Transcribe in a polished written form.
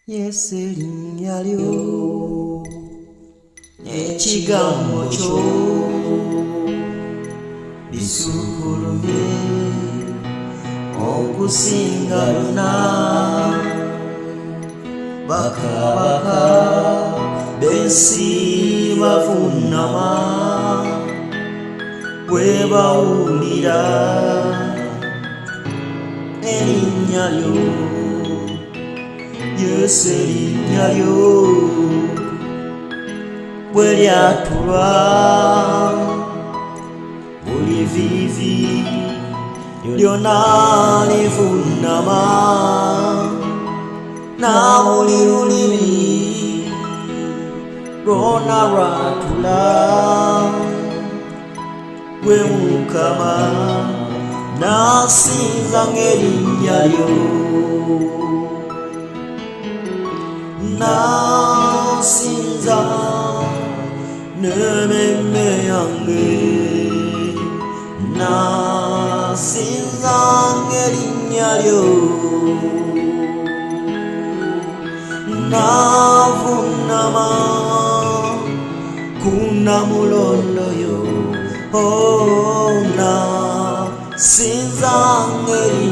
Yeserinyayo ekigambo bisukulumye okusinga byonna bakabaka b'ensi bavuunama bwe bawulira erinnya lyo Yesu erinnya lyo bwe lyatulwa buli vivi lyonna livuunama na buli lulimi lwonna lwatula gwe Mukama nasinza ng'erinnya lyo nasinza n'emmeeme yange nasinza ng'erinnya lyo navuunama ku Nnamulondo yo nasinza ng'erinnya